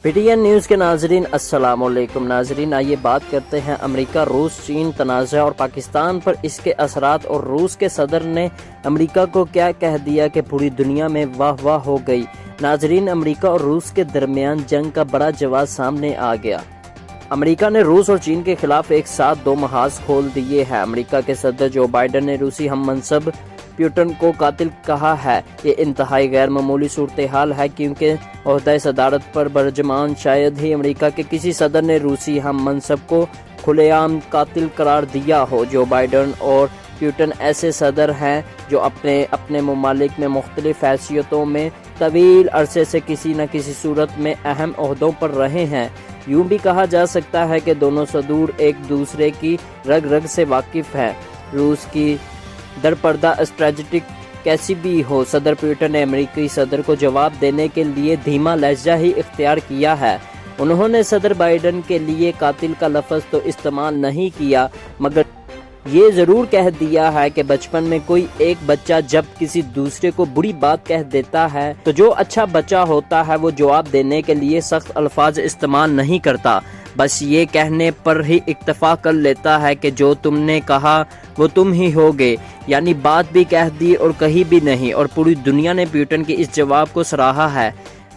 P T N news کے ناظرین السلام علیکم ناظرین، آئیے بات کرتے ہیں امریکہ روس چین تنازع اور پاکستان پر اس کے اثرات، اور روس کے صدر نے امریکہ کو کیا کہہ دیا کہ پوری دنیا میں واہ واہ ہو گئی۔ ناظرین، امریکہ اور روس کے درمیان جنگ کا بڑا جواز سامنے آ گیا۔ امریکہ نے روس اور چین کے خلاف ایک ساتھ دو محاذ کھول دیے ہیں۔ امریکہ کے صدر جو بائیڈن نے روسی ہم منصب پیوٹن کو قاتل کہا ہے۔ یہ انتہائی غیر معمولی صورتحال ہے، کیونکہ عہدہ صدارت پر برجمان شاید ہی امریکہ کے کسی صدر نے روسی ہم منصب کو کھلے عام قاتل قرار دیا ہو۔ جو بائیڈن اور پیوٹن ایسے صدر ہیں جو اپنے ممالک میں مختلف حیثیتوں میں طویل عرصے سے کسی نہ کسی صورت میں اہم عہدوں پر رہے ہیں۔ یوں بھی کہا جا سکتا ہے کہ دونوں صدور ایک دوسرے کی رگ رگ سے واقف ہیں۔ روس کی درپردہ اسٹریٹجی کیسی بھی ہو، صدر پیوٹن نے امریکی صدر کو جواب دینے کے لیے دھیما لہجہ ہی اختیار کیا ہے۔ انہوں نے صدر بائیڈن کے لیے قاتل کا لفظ تو استعمال نہیں کیا، مگر یہ ضرور کہہ دیا ہے کہ بچپن میں کوئی ایک بچہ جب کسی دوسرے کو بری بات کہہ دیتا ہے تو جو اچھا بچہ ہوتا ہے وہ جواب دینے کے لیے سخت الفاظ استعمال نہیں کرتا، بس یہ کہنے پر ہی اکتفا کر لیتا ہے کہ جو تم نے کہا وہ تم ہی ہوگے، یعنی بات بھی کہہ دی اور کہی بھی نہیں۔ اور پوری دنیا نے پیوٹن کے اس جواب کو سراہا ہے۔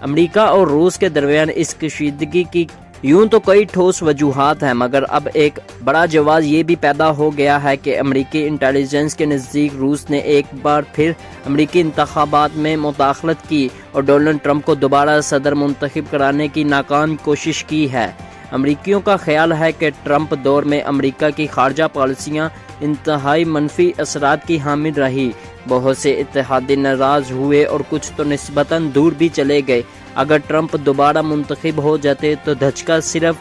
امریکہ اور روس کے درمیان اس کشیدگی کی یوں تو کئی ٹھوس وجوہات ہیں، مگر اب ایک بڑا جواز یہ بھی پیدا ہو گیا ہے کہ امریکی انٹیلیجنس کے نزدیک روس نے ایک بار پھر امریکی انتخابات میں مداخلت کی اور ڈونلڈ ٹرمپ کو دوبارہ صدر منتخب کرانے کی ناکام کوشش کی ہے۔ امریکیوں کا خیال ہے کہ ٹرمپ دور میں امریکہ کی خارجہ پالیسیاں انتہائی منفی اثرات کی حامل رہی۔ بہت سے اتحادی ناراض ہوئے اور کچھ تو نسبتاً دور بھی چلے گئے۔ اگر ٹرمپ دوبارہ منتخب ہو جاتے تو دھچکا صرف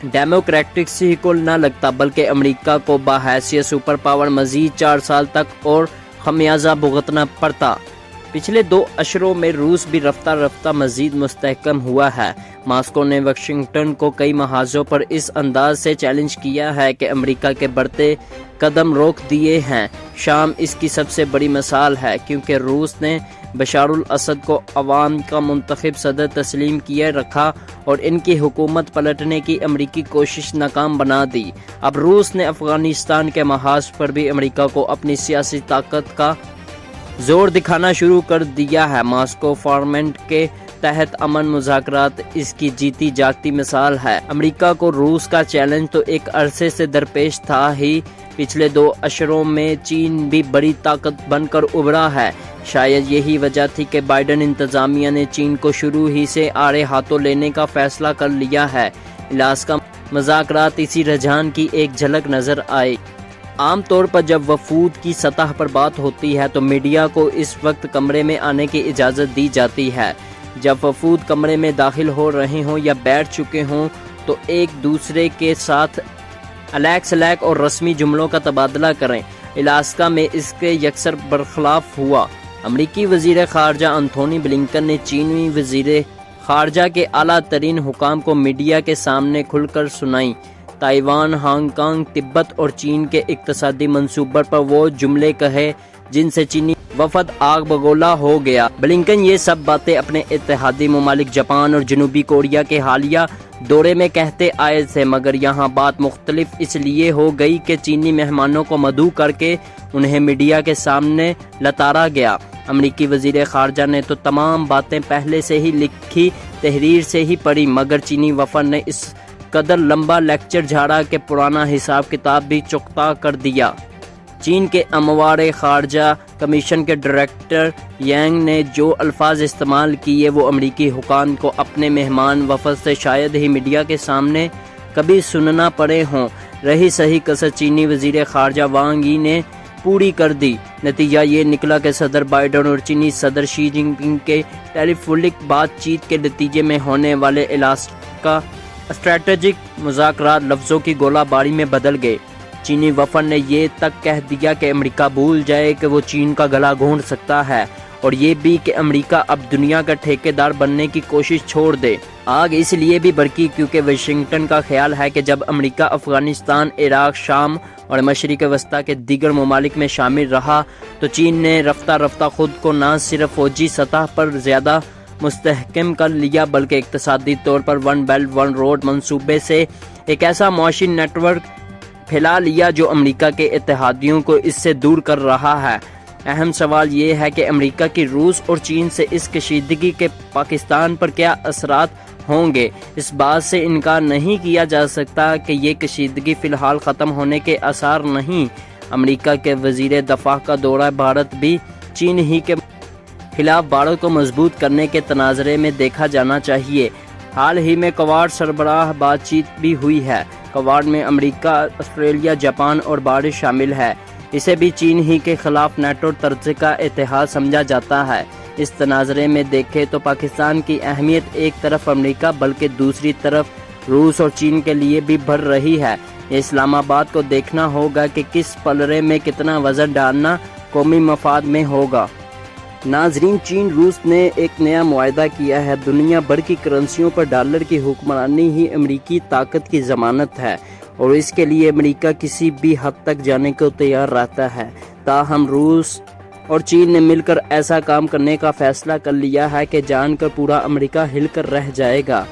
ڈیموکریٹک ہی کو نہ لگتا، بلکہ امریکہ کو بحیثیت سپر پاور مزید 4 سال تک اور خمیازہ بھگتنا پڑتا۔ پچھلے 2 اشروں میں روس بھی رفتہ رفتہ مزید مستحکم ہوا ہے۔ ماسکو نے واشنگٹن کو کئی محاذوں پر اس انداز سے چیلنج کیا ہے کہ امریکہ کے بڑھتے قدم روک دیے ہیں۔ شام اس کی سب سے بڑی مثال ہے، کیونکہ روس نے بشار الاسد کو عوام کا منتخب صدر تسلیم کیے رکھا اور ان کی حکومت پلٹنے کی امریکی کوشش ناکام بنا دی۔ اب روس نے افغانستان کے محاذ پر بھی امریکہ کو اپنی سیاسی طاقت کا زور دکھانا شروع کر دیا ہے۔ ماسکو فارمیٹ کے تحت امن مذاکرات اس کی جیتی جاگتی مثال ہے۔ امریکہ کو روس کا چیلنج تو ایک عرصے سے درپیش تھا ہی، پچھلے 2 اشروں میں چین بھی بڑی طاقت بن کر ابھرا ہے۔ شاید یہی وجہ تھی کہ بائیڈن انتظامیہ نے چین کو شروع ہی سے آڑے ہاتھوں لینے کا فیصلہ کر لیا ہے۔ الاسکا مذاکرات اسی رجحان کی ایک جھلک نظر آئی۔ عام طور پر جب وفود کی سطح پر بات ہوتی ہے تو میڈیا کو اس وقت کمرے میں آنے کی اجازت دی جاتی ہے۔ جب وفود کمرے میں داخل ہو رہے ہوں یا بیٹھ چکے ہوں تو ایک دوسرے کے ساتھ علیق سلیق اور رسمی جملوں کا تبادلہ کریں۔ الاسکا میں اس کے یکسر برخلاف ہوا۔ امریکی وزیر خارجہ انتھونی بلنکن نے چینی وزیر خارجہ کے اعلیٰ ترین حکام کو میڈیا کے سامنے کھل کر سنائیں۔ تائیوان، ہانگ کانگ، تبت اور چین کے اقتصادی منصوبوں پر وہ جملے کہے جن سے چینی وفد آگ بگولا ہو گیا۔ بلنکن یہ سب باتیں اپنے اتحادی ممالک جاپان اور جنوبی کوریا کے حالیہ دورے میں کہتے آئے تھے، مگر یہاں بات مختلف اس لیے ہو گئی کہ چینی مہمانوں کو مدعو کر کے انہیں میڈیا کے سامنے لتاڑا گیا۔ امریکی وزیر خارجہ نے تو تمام باتیں پہلے سے ہی لکھی تحریر سے ہی پڑھی، مگر چینی وفد نے اس قدر لمبا لیکچر جھاڑا کہ پرانا حساب کتاب بھی چکتا کر دیا۔ چین کے امور خارجہ کمیشن کے ڈائریکٹر یانگ نے جو الفاظ استعمال کیے وہ امریکی حکام کو اپنے مہمان وفد سے شاید ہی میڈیا کے سامنے کبھی سننا پڑے ہوں۔ رہی صحیح کسر چینی وزیر خارجہ وانگ ای نے پوری کر دی۔ نتیجہ یہ نکلا کہ صدر بائیڈن اور چینی صدر شی جن پنگ کے ٹیلی فونک بات چیت کے نتیجے میں ہونے والے الاسکا اسٹریٹجک مذاکرات لفظوں کی گولہ باری میں بدل گئے۔ چینی وفد نے یہ تک کہہ دیا کہ امریکہ بھول جائے کہ وہ چین کا گلا گھونٹ سکتا ہے، اور یہ بھی کہ امریکہ اب دنیا کا ٹھیکیدار بننے کی کوشش چھوڑ دے۔ آگ اس لیے بھی بھڑکی کیونکہ واشنگٹن کا خیال ہے کہ جب امریکہ افغانستان، عراق، شام اور مشرق وسطیٰ کے دیگر ممالک میں شامل رہا تو چین نے رفتہ رفتہ خود کو نہ صرف فوجی سطح پر زیادہ مستحکم کر لیا بلکہ اقتصادی طور پر ون بیلٹ ون روڈ منصوبے سے ایک ایسا معاشی نیٹ ورک پھیلا لیا جو امریکہ کے اتحادیوں کو اس سے دور کر رہا ہے۔ اہم سوال یہ ہے کہ امریکہ کی روس اور چین سے اس کشیدگی کے پاکستان پر کیا اثرات ہوں گے۔ اس بات سے انکار نہیں کیا جا سکتا کہ یہ کشیدگی فی الحال ختم ہونے کے آثار نہیں۔ امریکہ کے وزیر دفاع کا دورہ بھارت بھی چین ہی کے خلاف بھارت کو مضبوط کرنے کے تناظرے میں دیکھا جانا چاہیے۔ حال ہی میں کوارڈ سربراہ بات چیت بھی ہوئی ہے۔ کوارڈ میں امریکہ، آسٹریلیا، جاپان اور بھارت شامل ہے۔ اسے بھی چین ہی کے خلاف نیٹو طرز کا اتحاد سمجھا جاتا ہے۔ اس تناظرے میں دیکھیں تو پاکستان کی اہمیت ایک طرف امریکہ بلکہ دوسری طرف روس اور چین کے لیے بھی بڑھ رہی ہے۔ اسلام آباد کو دیکھنا ہوگا کہ کس پلڑے میں کتنا وزن ڈالنا قومی مفاد میں ہوگا۔ ناظرین، چین روس نے ایک نیا معاہدہ کیا ہے۔ دنیا بھر کی کرنسیوں پر ڈالر کی حکمرانی ہی امریکی طاقت کی ضمانت ہے اور اس کے لیے امریکہ کسی بھی حد تک جانے کو تیار رہتا ہے۔ تاہم روس اور چین نے مل کر ایسا کام کرنے کا فیصلہ کر لیا ہے کہ جان کر پورا امریکہ ہل کر رہ جائے گا۔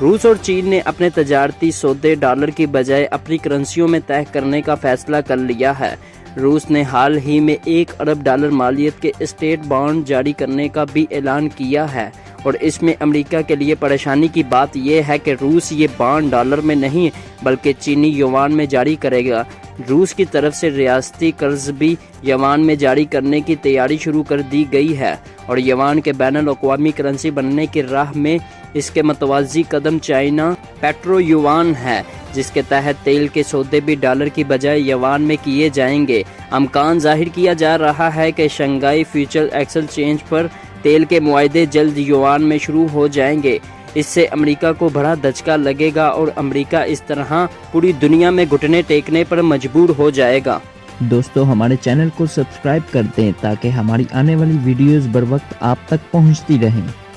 روس اور چین نے اپنے تجارتی سودے ڈالر کی بجائے اپنی کرنسیوں میں طے کرنے کا فیصلہ کر لیا ہے۔ روس نے حال ہی میں 1 ارب ڈالر مالیت کے اسٹیٹ بانڈ جاری کرنے کا بھی اعلان کیا ہے اور اس میں امریکہ کے لیے پریشانی کی بات یہ ہے کہ روس یہ بانڈ ڈالر میں نہیں بلکہ چینی یوان میں جاری کرے گا۔ روس کی طرف سے ریاستی قرض بھی یوان میں جاری کرنے کی تیاری شروع کر دی گئی ہے اور یوان کے بین الاقوامی کرنسی بننے کی راہ میں اس کے متوازی قدم چائنا پیٹرو یوان ہے، جس کے تحت تیل کے سودے بھی ڈالر کی بجائے یوان میں کیے جائیں گے۔ امکان ظاہر کیا جا رہا ہے کہ شنگھائی فیوچر ایکسچینج پر تیل کے معاہدے جلد یوان میں شروع ہو جائیں گے۔ اس سے امریکہ کو بڑا دھچکا لگے گا اور امریکہ اس طرح پوری دنیا میں گھٹنے ٹیکنے پر مجبور ہو جائے گا۔ دوستو، ہمارے چینل کو سبسکرائب کر دیں تاکہ ہماری آنے والی ویڈیوز بر وقت آپ تک پہنچتی رہیں۔